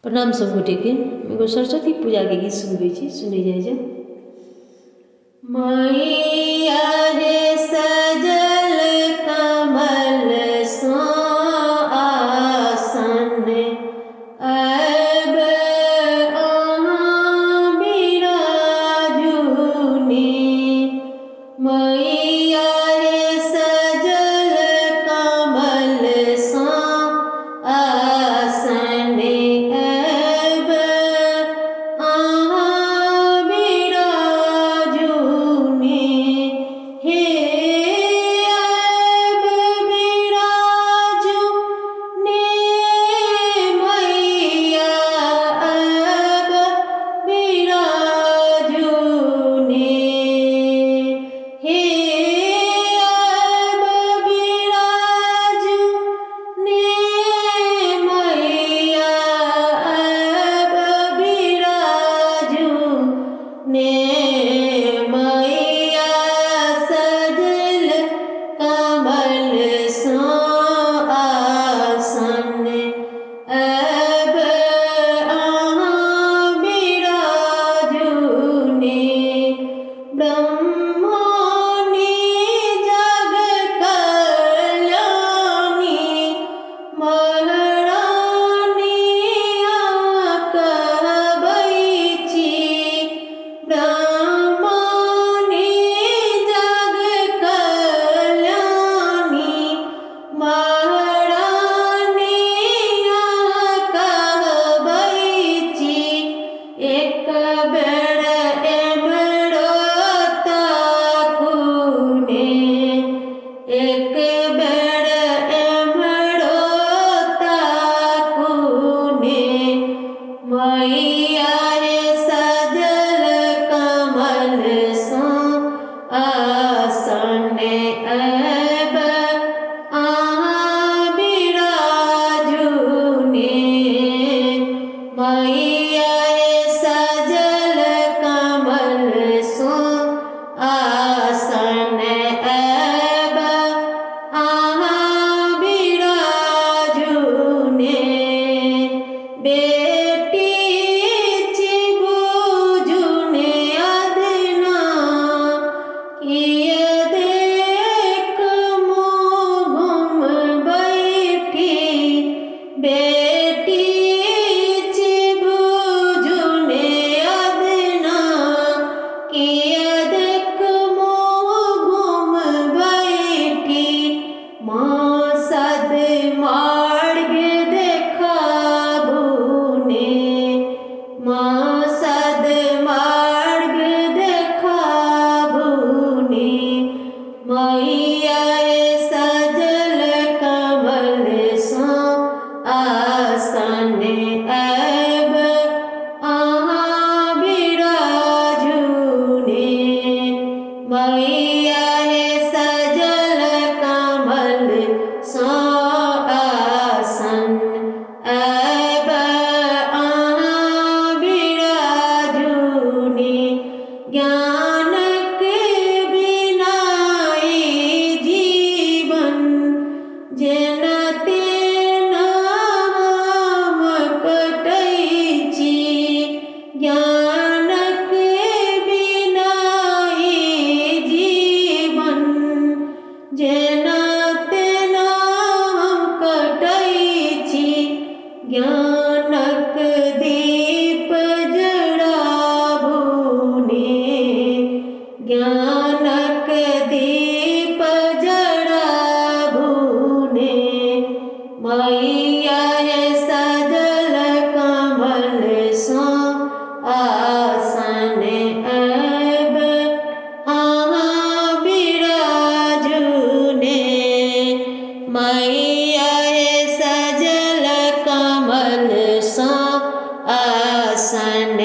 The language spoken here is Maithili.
प्रणाम सब गोटे के। एगो सरस्वती पूजा के गीत सुनबे छी, सुनै जाय जे। मैया रे सजल कमल सो आसन, अब अहाँ बिराजुनी। मैया रे सजल कमल सो आसन, अब अहाँ बिराजुनी। हे अब बिराजुनी मैया, अब बिराजुनी। हे अब बिराजुनी मैया, अब बिराजुनी। मैया सजल कमल सो आसन, अब अहाँ बिराजुनी। ब्रह्मानी जग कल्याणी, महारानी कहबै छी। ब्रह्मानी जग कल्याणी, महारानी कहबै छी। एक बेर एमरो ताकुने, एक बेर एमरो ताकुने। मैया रे सजल कमल सो आसन, अब अहाँ बिराजुनी। मैया रे सजल कमल सो आसन, अब अहाँ बिराजुनी। बेटी चिबुझुने अदना, किया देख मुँह घुम बैठी। बेटी चिबुझुने अदना, किया देख मुँह घुम बैठी। माँ सद मार्ग देखाबुने, माँ सद मार्ग देखाबुने। मैया रे सजल कमल सो आसन, अब अहाँ बिराजुनी। मैया रे सजल कमल सो आसन, अब अहाँ बिराजुनी। ज्ञानक बिनाई जीवन, जेना तेना हम कटै छी। ज्ञानक बिनाई जीवन, जेना तेना हम कटै छी। ज्ञानक दीप जराबुने, ज्ञानक दीप जराबुने। मैया रे सजल कमल सो आसन, अब अहाँ बिराजुनी। मैया रे सजल कमल सो आसन,